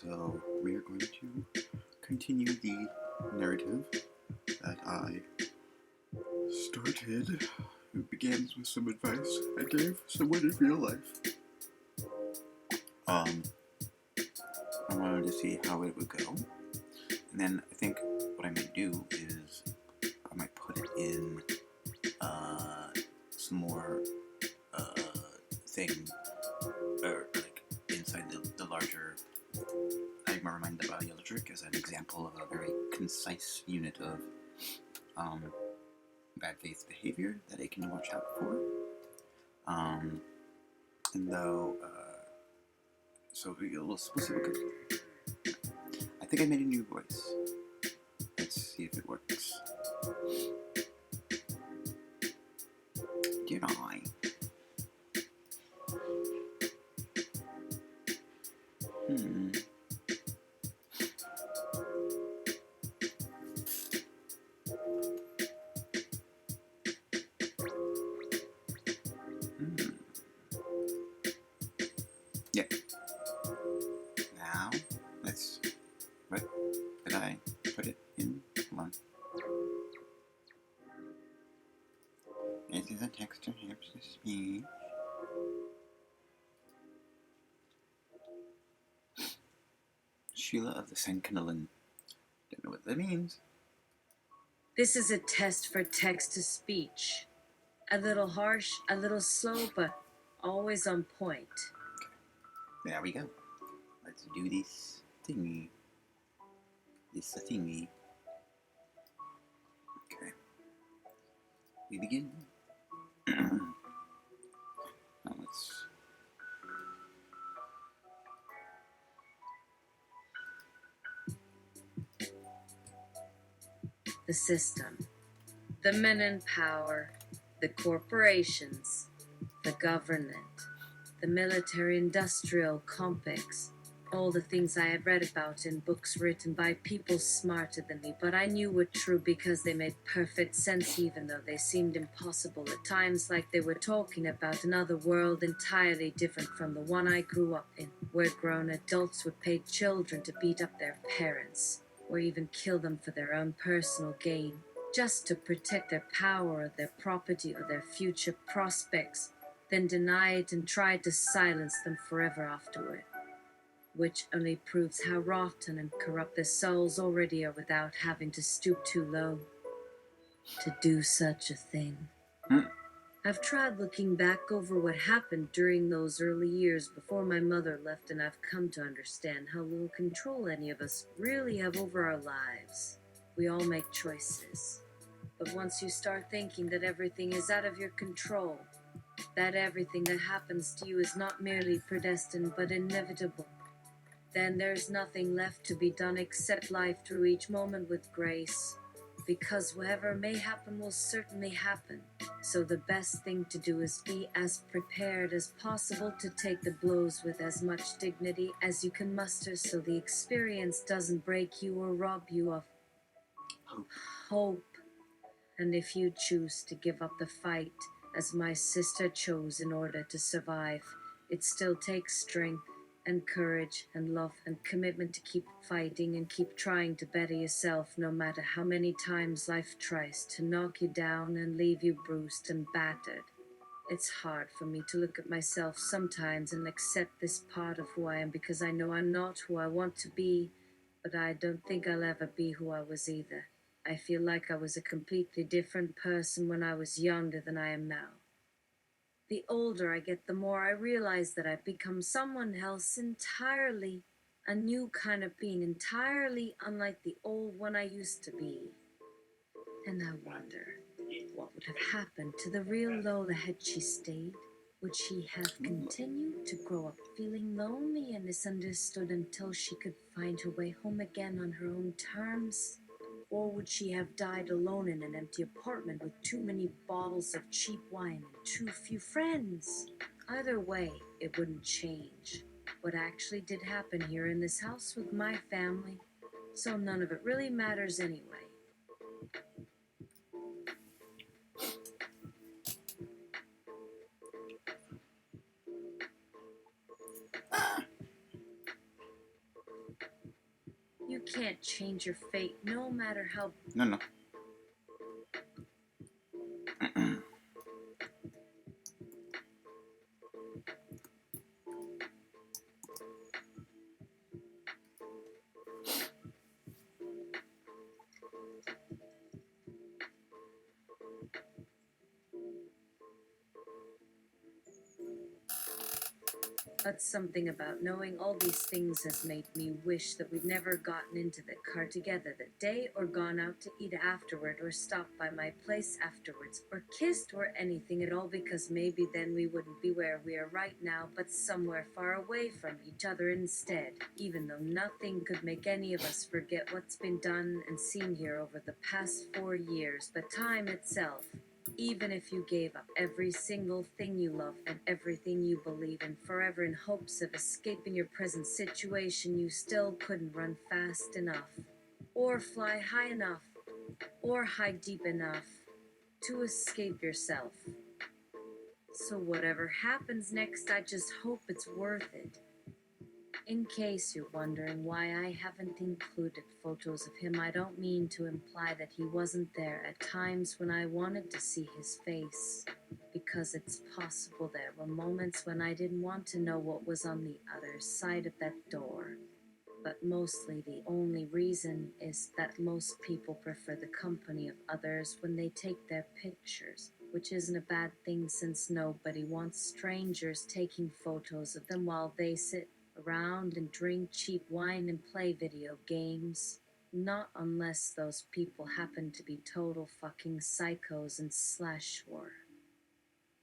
So we are going to continue the narrative that I started. It begins with some advice I gave someone in real life. I wanted to see how it would go, and then I think what I might do is I might put it in some more thing, or like inside the larger. I'm reminded about Yellow Trick as an example of a very concise unit of bad faith behavior that I can watch out for. And though, so we get a little specific. I think I made a new voice. Let's see if it works. Did I? Yeah. Now, let's. What did I put it in? Come on. This is a text to hips to speech. Sheila of the Sentinelin. Don't know what that means. This is a test for text-to-speech. A little harsh, a little slow, but always on point. Okay. There we go. Let's do this thingy. This thingy. Okay. We begin. Now let's. The system, the men in power, the corporations, the government, the military-industrial complex, all the things I had read about in books written by people smarter than me, but I knew were true because they made perfect sense even though they seemed impossible at times, like they were talking about another world entirely different from the one I grew up in, where grown adults would pay children to beat up their parents, or even kill them for their own personal gain, just to protect their power or their property or their future prospects, then deny it and try to silence them forever afterward. Which only proves how rotten and corrupt their souls already are without having to stoop too low to do such a thing. I've tried looking back over what happened during those early years before my mother left, and I've come to understand how little control any of us really have over our lives. We all make choices. But once you start thinking that everything is out of your control, that everything that happens to you is not merely predestined but inevitable, then there's nothing left to be done except life through each moment with grace. Because whatever may happen will certainly happen. So the best thing to do is be as prepared as possible to take the blows with as much dignity as you can muster, so the experience doesn't break you or rob you of hope. And if you choose to give up the fight, as my sister chose in order to survive, it still takes strength and courage and love and commitment to keep fighting and keep trying to better yourself, no matter how many times life tries to knock you down and leave you bruised and battered. It's hard for me to look at myself sometimes and accept this part of who I am, because I know I'm not who I want to be, but I don't think I'll ever be who I was either. I feel like I was a completely different person when I was younger than I am now. The older I get, the more I realize that I've become someone else entirely, a new kind of being, entirely unlike the old one I used to be. And I wonder, what would have happened to the real Lola had she stayed? Would she have continued to grow up feeling lonely and misunderstood until she could find her way home again on her own terms? Or would she have died alone in an empty apartment with too many bottles of cheap wine and too few friends? Either way, it wouldn't change what actually did happen here in this house with my family, so none of it really matters anyway. You can't change your fate, no matter how. No. But something about knowing all these things has made me wish that we'd never gotten into the car together that day, or gone out to eat afterward, or stopped by my place afterwards, or kissed, or anything at all, because maybe then we wouldn't be where we are right now, but somewhere far away from each other instead, even though nothing could make any of us forget what's been done and seen here over the past 4 years, but time itself. Even if you gave up every single thing you love and everything you believe in forever in hopes of escaping your present situation, you still couldn't run fast enough, or fly high enough, or hide deep enough to escape yourself. So whatever happens next, I just hope it's worth it. In case you're wondering why I haven't included photos of him, I don't mean to imply that he wasn't there at times when I wanted to see his face, because it's possible there were moments when I didn't want to know what was on the other side of that door. But mostly the only reason is that most people prefer the company of others when they take their pictures, which isn't a bad thing since nobody wants strangers taking photos of them while they sit around and drink cheap wine and play video games. Not unless those people happen to be total fucking psychos and slashwar.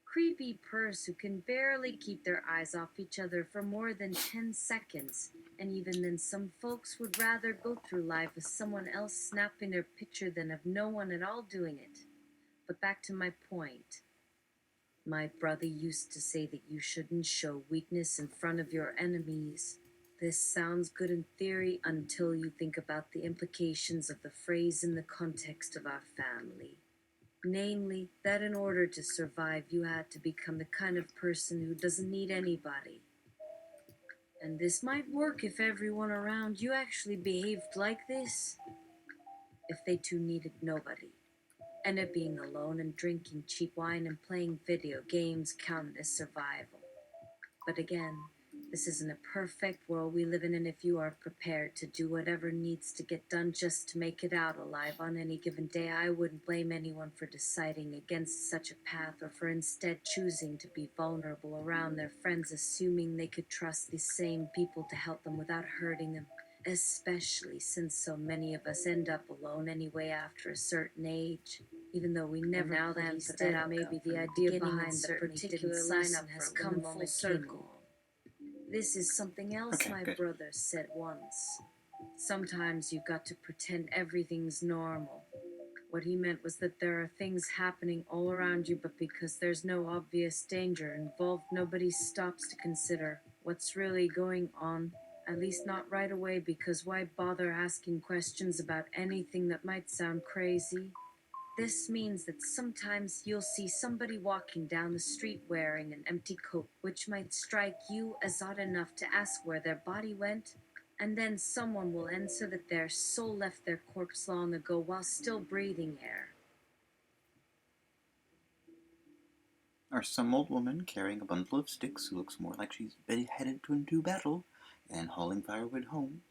Creepy pers who can barely keep their eyes off each other for more than 10 seconds. And even then, some folks would rather go through life with someone else snapping their picture than have no one at all doing it. But back to my point. My brother used to say that you shouldn't show weakness in front of your enemies. This sounds good in theory until you think about the implications of the phrase in the context of our family. Namely, that in order to survive, you had to become the kind of person who doesn't need anybody. And this might work if everyone around you actually behaved like this. If they too needed nobody. And it being alone and drinking cheap wine and playing video games counted as survival. But again, this isn't a perfect world we live in, and if you are prepared to do whatever needs to get done just to make it out alive on any given day, I wouldn't blame anyone for deciding against such a path, or for instead choosing to be vulnerable around their friends, assuming they could trust the same people to help them without hurting them. Especially since so many of us end up alone anyway after a certain age, even though we never planned for that. Maybe the idea behind the particular lesson has come full circle. This is something else Okay, my good. brother said once. Sometimes you got to pretend everything's normal. What he meant was that there are things happening all around you, but because there's no obvious danger involved, nobody stops to consider what's really going on. At least not right away, because why bother asking questions about anything that might sound crazy? This means that sometimes you'll see somebody walking down the street wearing an empty coat, which might strike you as odd enough to ask where their body went, and then someone will answer that their soul left their corpse long ago while still breathing air. Or some old woman carrying a bundle of sticks who looks more like she's headed into battle and hauling firewood home.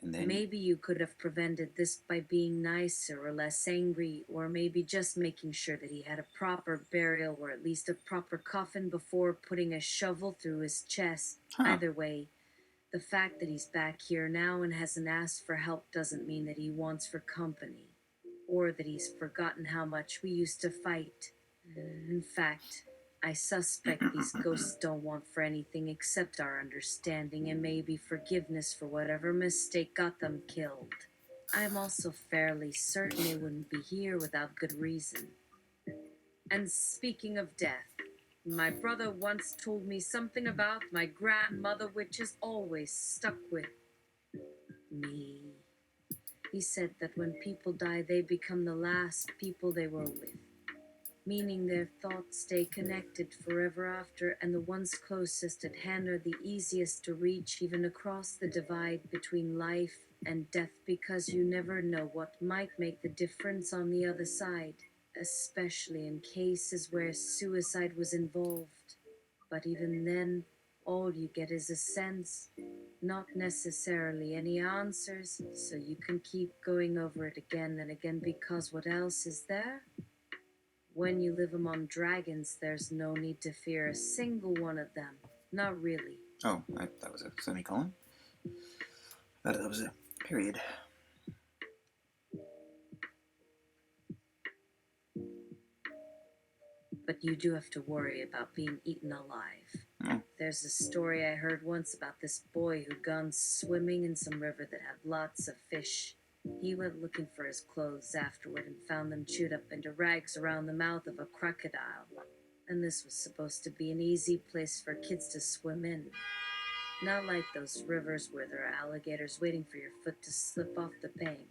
And then Maybe you could have prevented this by being nicer or less angry, or maybe just making sure that he had a proper burial, or at least a proper coffin, before putting a shovel through his chest. Either way, the fact that he's back here now and hasn't asked for help doesn't mean that he wants for company, or that he's forgotten how much we used to fight. In fact, I suspect these ghosts don't want for anything except our understanding and maybe forgiveness for whatever mistake got them killed. I'm also fairly certain they wouldn't be here without good reason. And speaking of death, my brother once told me something about my grandmother which has always stuck with me. He said that when people die, they become the last people they were with. meaning their thoughts stay connected forever after, and the ones closest at hand are the easiest to reach, even across the divide between life and death, because you never know what might make the difference on the other side, especially in cases where suicide was involved. But even then, all you get is a sense, not necessarily any answers, so you can keep going over it again and again, because what else is there? When you live among dragons, there's no need to fear a single one of them. Not really. Oh, that was a semicolon. That was a period. But you do have to worry about being eaten alive. Oh. There's a story I heard once about this boy who'd gone swimming in some river that had lots of fish. He went looking for his clothes afterward and found them chewed up into rags around the mouth of a crocodile. And this was supposed to be an easy place for kids to swim in. Not like those rivers where there are alligators waiting for your foot to slip off the bank.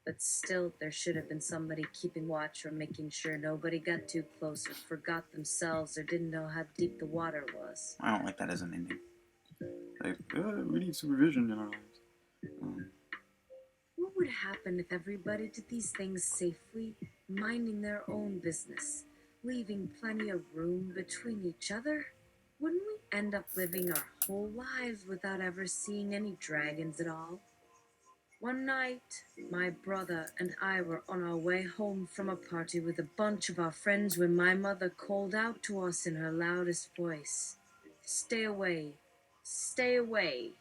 But still, there should have been somebody keeping watch or making sure nobody got too close or forgot themselves or didn't know how deep the water was. I don't like that as an ending. Like, we need supervision in our lives. What would happen if everybody did these things safely, minding their own business, leaving plenty of room between each other? Wouldn't we end up living our whole lives without ever seeing any dragons at all? One night, my brother and I were on our way home from a party with a bunch of our friends when my mother called out to us in her loudest voice, "Stay away, stay away."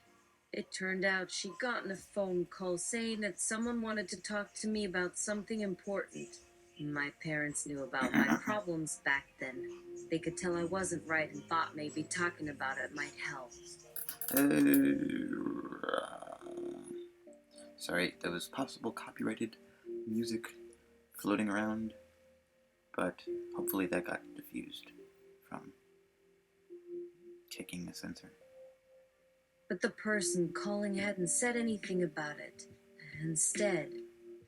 It turned out she'd gotten a phone call saying that someone wanted to talk to me about something important. My parents knew about my problems back then. They could tell I wasn't right and thought maybe talking about it might help. Sorry, there was possible copyrighted music floating around, but hopefully that got diffused from kicking the censor. But the person calling hadn't said anything about it. Instead,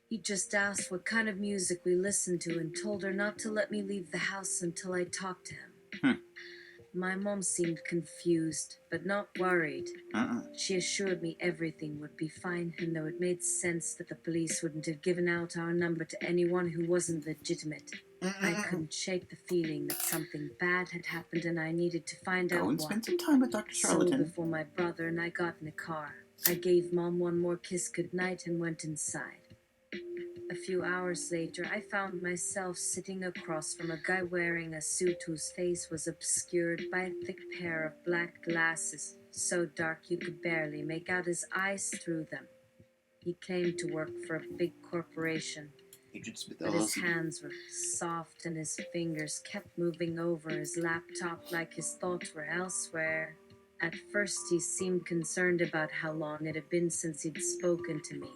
he just asked what kind of music we listened to and told her not to let me leave the house until I talked to him. My mom seemed confused, but not worried. She assured me everything would be fine, and though it made sense that the police wouldn't have given out our number to anyone who wasn't legitimate, I couldn't shake the feeling that something bad had happened and I needed to find out Go and what. spend some time with Dr. Charlatan. So before my brother and I got in the car, I gave Mom one more kiss goodnight and went inside. A few hours later, I found myself sitting across from a guy wearing a suit whose face was obscured by a thick pair of black glasses, so dark you could barely make out his eyes through them. He claimed to work for a big corporation, but his hands were soft and his fingers kept moving over his laptop like his thoughts were elsewhere. At first, he seemed concerned about how long it had been since he'd spoken to me.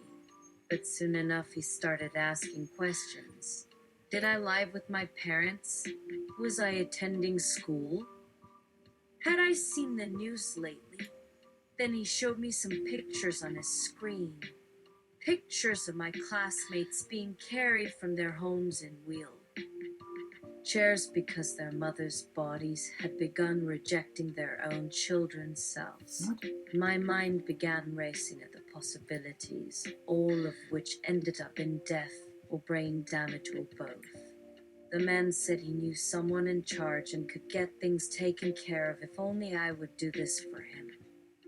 But soon enough, he started asking questions. Did I live with my parents? Was I attending school? Had I seen the news lately? Then he showed me some pictures on his screen. Pictures of my classmates being carried from their homes in wheelchairs because their mothers' bodies had begun rejecting their own children's cells. My mind began racing at the possibilities, all of which ended up in death or brain damage or both. The man said he knew someone in charge and could get things taken care of if only I would do this for him.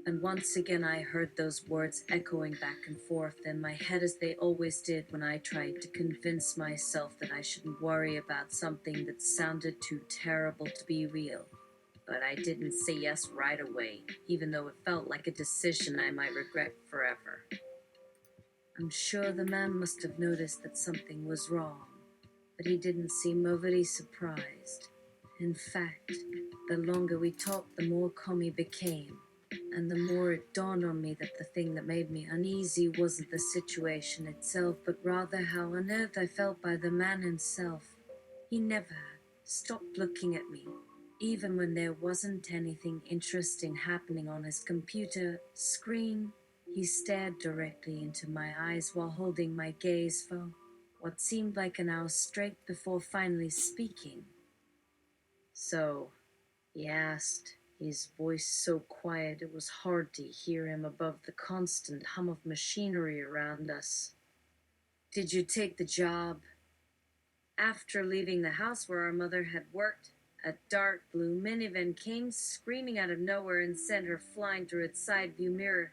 And once again I heard those words echoing back and forth in my head as they always did when I tried to convince myself that I shouldn't worry about something that sounded too terrible to be real. But I didn't say yes right away, even though it felt like a decision I might regret forever. I'm sure the man must have noticed that something was wrong, but he didn't seem overly surprised. In fact, the longer we talked, the more calm he became, and the more it dawned on me that the thing that made me uneasy wasn't the situation itself, but rather how unnerved I felt by the man himself. He never stopped looking at me, even when there wasn't anything interesting happening on his computer screen. He stared directly into my eyes while holding my gaze for what seemed like an hour straight before finally speaking. "So," he asked, his voice so quiet it was hard to hear him above the constant hum of machinery around us. "Did you take the job?" After leaving the house where our mother had worked, a dark blue minivan came screaming out of nowhere and sent her flying through its side view mirror,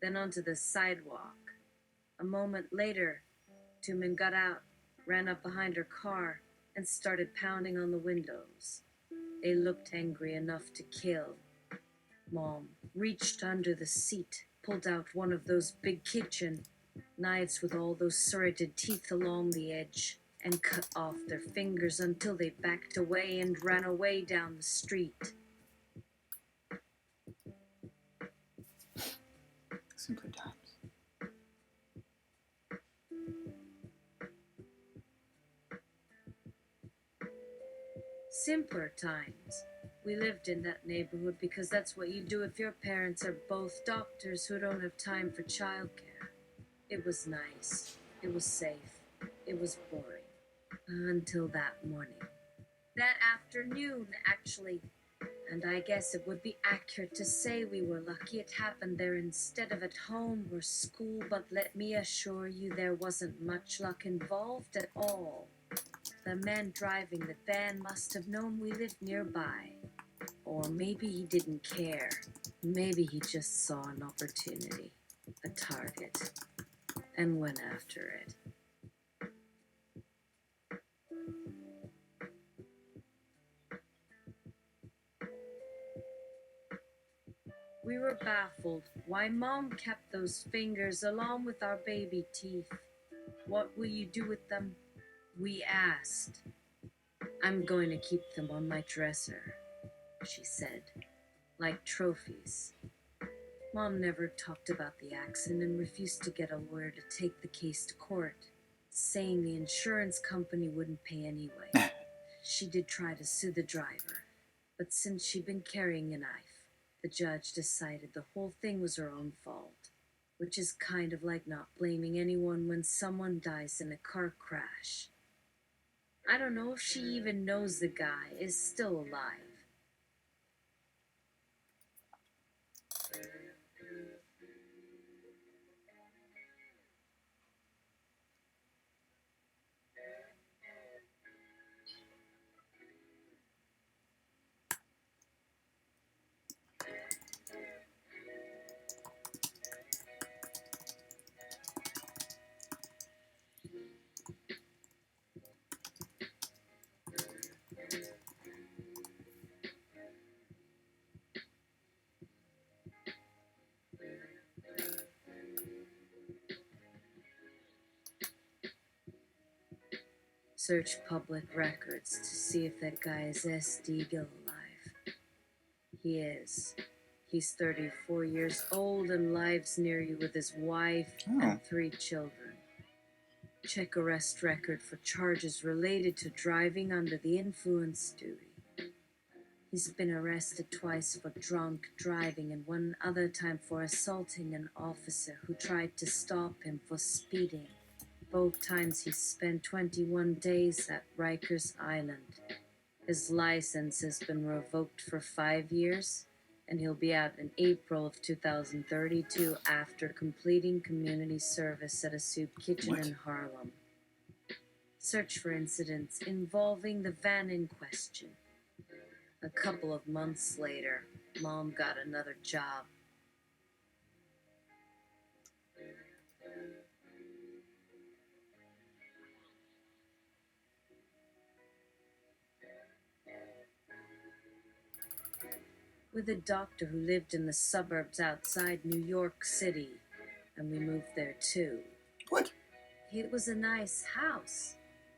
then onto the sidewalk. A moment later, two men got out, ran up behind her car, and started pounding on the windows. They looked angry enough to kill. Mom reached under the seat, pulled out one of those big kitchen knives with all those serrated teeth along the edge, and cut off their fingers until they backed away and ran away down the street. Simpler times. Simpler times. We lived in that neighborhood because that's what you do if your parents are both doctors who don't have time for childcare. It was nice. It was safe. It was boring. Until that morning. That afternoon, actually. And I guess it would be accurate to say we were lucky it happened there instead of at home or school, but let me assure you there wasn't much luck involved at all. The man driving the van must have known we lived nearby. Or maybe he didn't care. Maybe he just saw an opportunity, a target, and went after it. We were baffled why Mom kept those fingers along with our baby teeth. "What will you do with them?" we asked. "I'm going to keep them on my dresser," she said, "like trophies." Mom never talked about the accident and refused to get a lawyer to take the case to court, saying the insurance company wouldn't pay anyway. She did try to sue the driver, but since she'd been carrying a knife, the judge decided the whole thing was her own fault, which is kind of like not blaming anyone when someone dies in a car crash. I don't know if she even knows the guy is still alive. Search public records to see if that guy is S. Deagle alive. He is. He's 34 years old and lives near you with his wife and 3 children. Check arrest record for charges related to driving under the influence duty. He's been arrested twice for drunk driving and one other time for assaulting an officer who tried to stop him for speeding. Both times he spent 21 days at Rikers Island. His license has been revoked for 5 years, and he'll be out in April of 2032 after completing community service at a soup kitchen in Harlem. Search for incidents involving the van in question. A couple of months later, Mom got another job. With a doctor who lived in the suburbs outside New York City, and we moved there too. What? It was a nice house,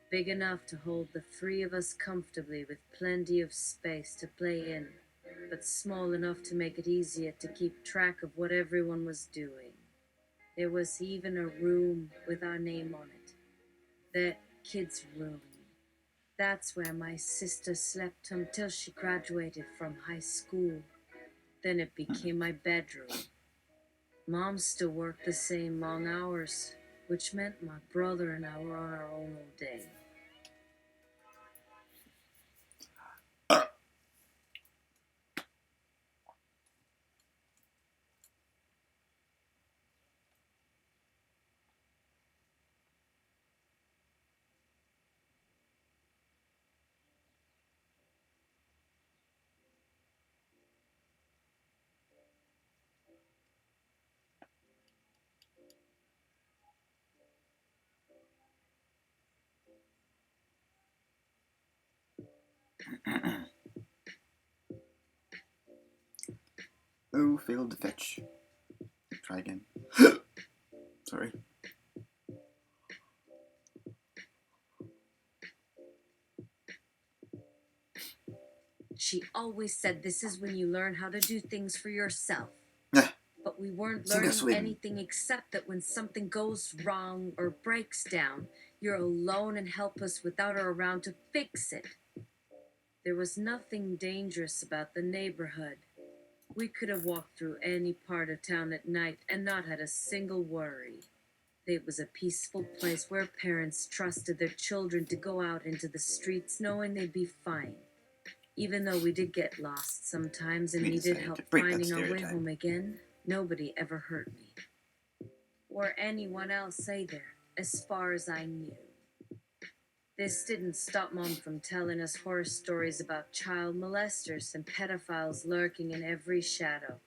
big enough to hold the 3 of us comfortably with plenty of space to play in, but small enough to make it easier to keep track of what everyone was doing. There was even a room with our name on it. That kid's room. That's where my sister slept until she graduated from high school. Then it became my bedroom. Mom still worked the same long hours, which meant my brother and I were on our own all day. Oh, failed to fetch. Try again. Sorry. She always said this is when you learn how to do things for yourself. But we weren't Sink or learning swim. anything except that when something goes wrong or breaks down, you're alone and helpless without her around to fix it. There was nothing dangerous about the neighborhood. We could have walked through any part of town at night and not had a single worry. It was a peaceful place where parents trusted their children to go out into the streets knowing they'd be fine. Even though we did get lost sometimes and We needed decided help to break that finding our way stereotype. home again, nobody ever hurt me. Or anyone else either, as far as I knew. This didn't stop Mom from telling us horror stories about child molesters and pedophiles lurking in every shadow,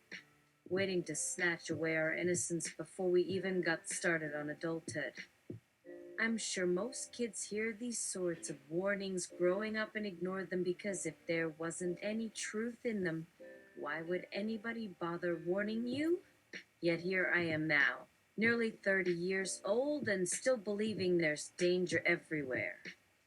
waiting to snatch away our innocence before we even got started on adulthood. I'm sure most kids hear these sorts of warnings growing up and ignore them because if there wasn't any truth in them, why would anybody bother warning you? Yet here I am now, nearly 30 years old and still believing there's danger everywhere.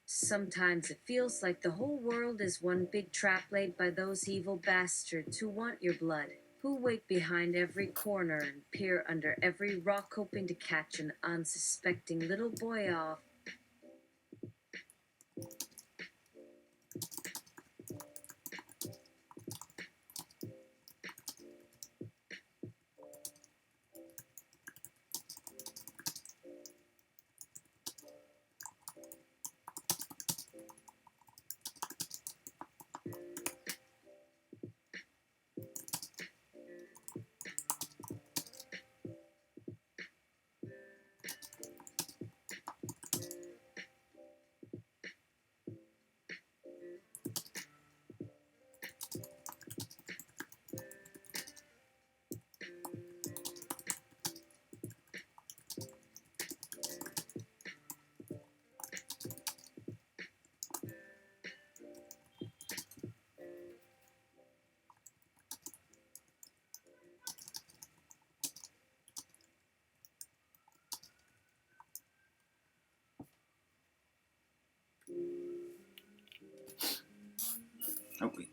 Sometimes it feels like the whole world is one big trap laid by those evil bastards who want your blood, who wait behind every corner and peer under every rock hoping to catch an unsuspecting little boy off. Oh, wait.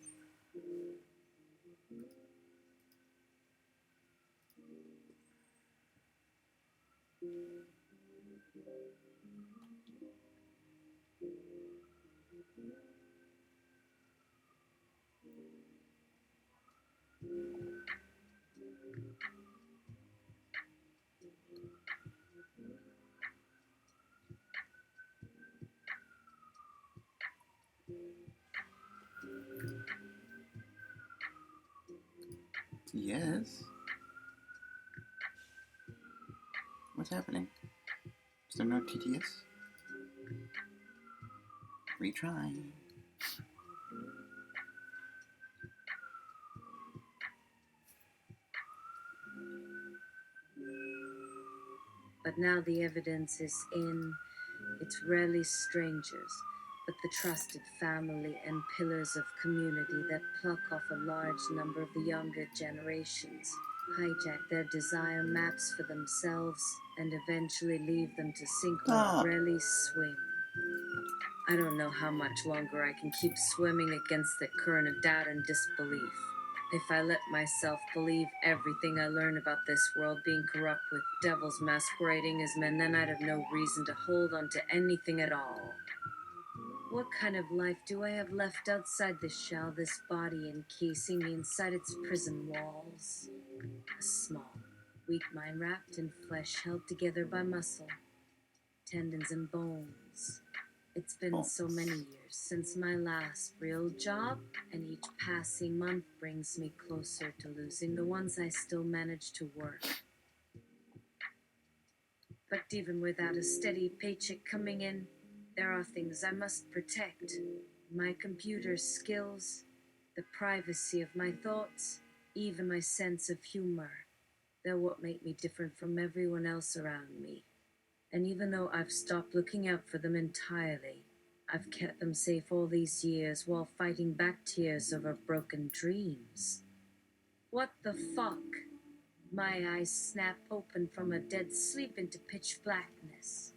Yes. What's happening? Is there no TTS? Retry. But now the evidence is in. It's rarely strangers, but the trusted family and pillars of community that pluck off a large number of the younger generations, hijack their desire maps for themselves, and eventually leave them to sink or rarely swim. I don't know how much longer I can keep swimming against the current of doubt and disbelief. If I let myself believe everything I learned about this world being corrupt with devils masquerading as men, then I'd have no reason to hold on to anything at all. What kind of life do I have left outside this shell, this body encasing me inside its prison walls? A small, weak mind wrapped in flesh held together by muscle. tendons and bones. It's been so many years since my last real job, and each passing month brings me closer to losing the ones I still manage to work. But even without a steady paycheck coming in, there are things I must protect. My computer skills, the privacy of my thoughts, even my sense of humor. They're what make me different from everyone else around me. And even though I've stopped looking out for them entirely, I've kept them safe all these years while fighting back tears over broken dreams. What the fuck? My eyes snap open from a dead sleep into pitch blackness.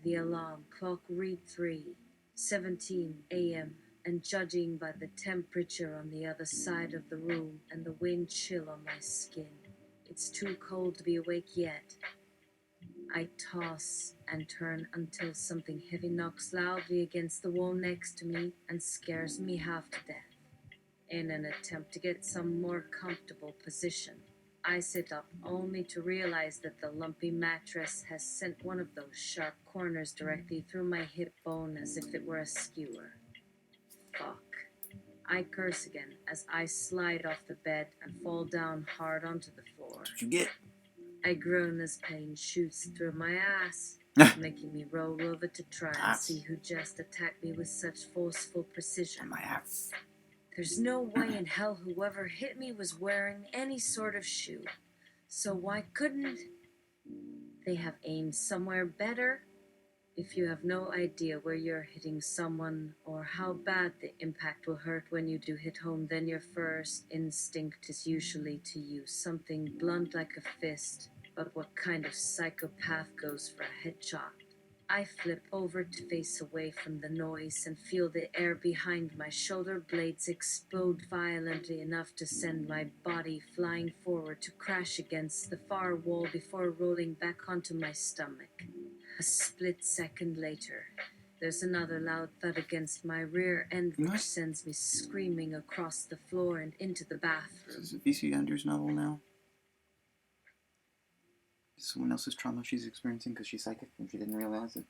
The alarm clock read 3:17 a.m., and judging by the temperature on the other side of the room and the wind chill on my skin, it's too cold to be awake yet. I toss and turn until something heavy knocks loudly against the wall next to me and scares me half to death. In an attempt to get some more comfortable position, I sit up only to realize that the lumpy mattress has sent one of those sharp corners directly through my hip bone as if it were a skewer. Fuck. I curse again as I slide off the bed and fall down hard onto the floor. What you get? I groan as pain shoots through my ass, making me roll over to try and see who just attacked me with such forceful precision. My ass. There's no way in hell whoever hit me was wearing any sort of shoe. So why couldn't they have aimed somewhere better? If you have no idea where you're hitting someone or how bad the impact will hurt when you do hit home, then your first instinct is usually to use something blunt like a fist. But what kind of psychopath goes for a headshot? I flip over to face away from the noise and feel the air behind my shoulder blades explode violently enough to send my body flying forward to crash against the far wall before rolling back onto my stomach. A split second later, there's another loud thud against my rear end, which sends me screaming across the floor and into the bathroom. Is this a V.C. Anders novel now? Someone else's trauma she's experiencing because she's psychic and she didn't realize it.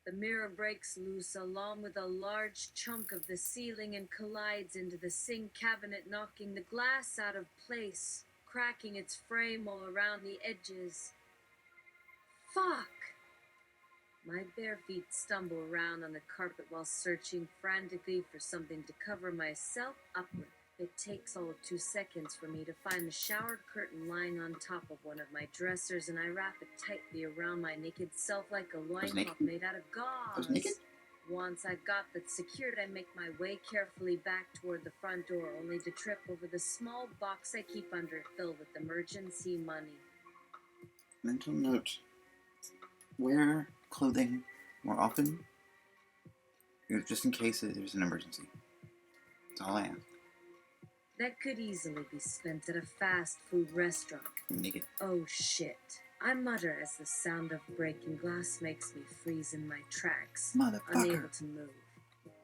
The mirror breaks loose along with a large chunk of the ceiling and collides into the sink cabinet, knocking the glass out of place, cracking its frame all around the edges. Fuck! My bare feet stumble around on the carpet while searching frantically for something to cover myself up with. It takes all of 2 seconds for me to find the shower curtain lying on top of one of my dressers, and I wrap it tightly around my naked self like a loincloth made out of gauze. Once I've got that secured, I make my way carefully back toward the front door, only to trip over the small box I keep under it filled with emergency money. Mental note. Wear clothing more often, just in case there's an emergency. That's all I ask. That could easily be spent at a fast food restaurant. Naked. Oh shit. I mutter as the sound of breaking glass makes me freeze in my tracks, unable to move.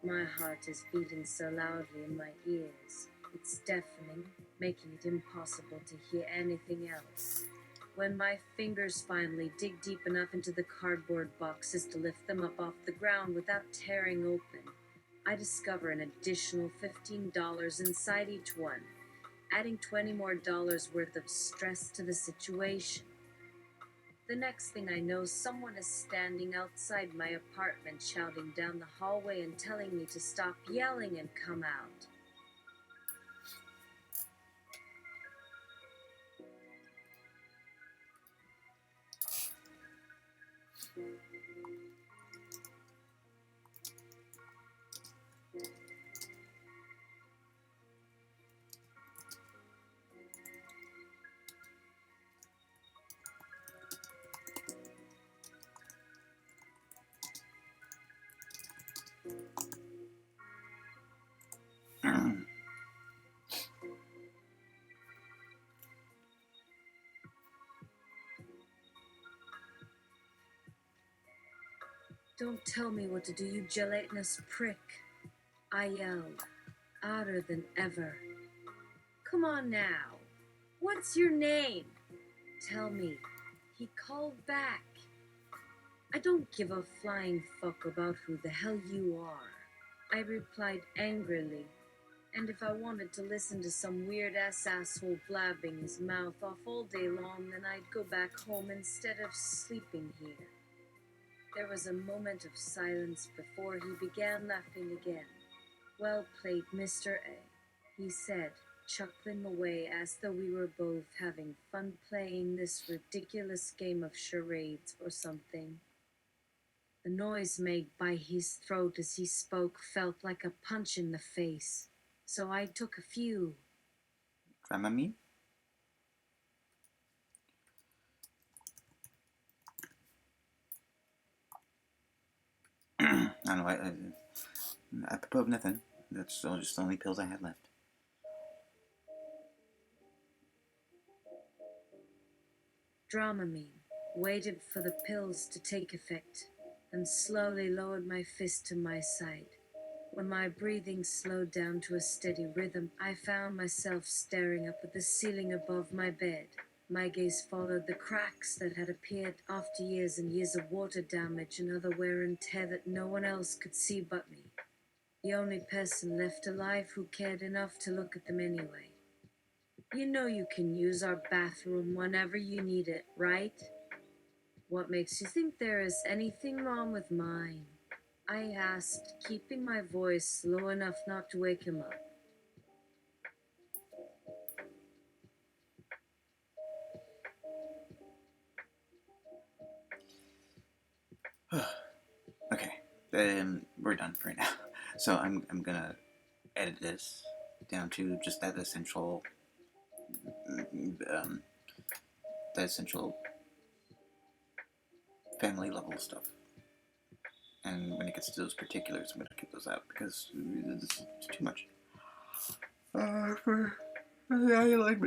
My heart is beating so loudly in my ears, it's deafening, making it impossible to hear anything else. When my fingers finally dig deep enough into the cardboard boxes to lift them up off the ground without tearing open, I discover an additional $15 inside each one, adding $20 more worth of stress to the situation. The next thing I know, someone is standing outside my apartment shouting down the hallway and telling me to stop yelling and come out. Don't tell me what to do, you gelatinous prick. I yelled, odder than ever. Come on now. What's your name? Tell me. He called back. I don't give a flying fuck about who the hell you are, I replied angrily. And if I wanted to listen to some weird ass asshole blabbing his mouth off all day long, then I'd go back home instead of sleeping here. There was a moment of silence before he began laughing again. Well played, Mr. A, he said, chuckling away as though we were both having fun playing this ridiculous game of charades or something. The noise made by his throat as he spoke felt like a punch in the face, so I took a few. Dramamine? I don't know. I propose nothing. That's just the only pills I had left. Dramamine, waited for the pills to take effect, and slowly lowered my fist to my side. When my breathing slowed down to a steady rhythm, I found myself staring up at the ceiling above my bed. My gaze followed the cracks that had appeared after years and years of water damage and other wear and tear that no one else could see but me. The only person left alive who cared enough to look at them anyway. You know you can use our bathroom whenever you need it, right? What makes you think there is anything wrong with mine? I asked, keeping my voice low enough not to wake him up. Okay, we're done for right now. So I'm gonna edit this down to just that essential family level stuff. And when it gets to those particulars, I'm gonna keep those out because it's too much. I like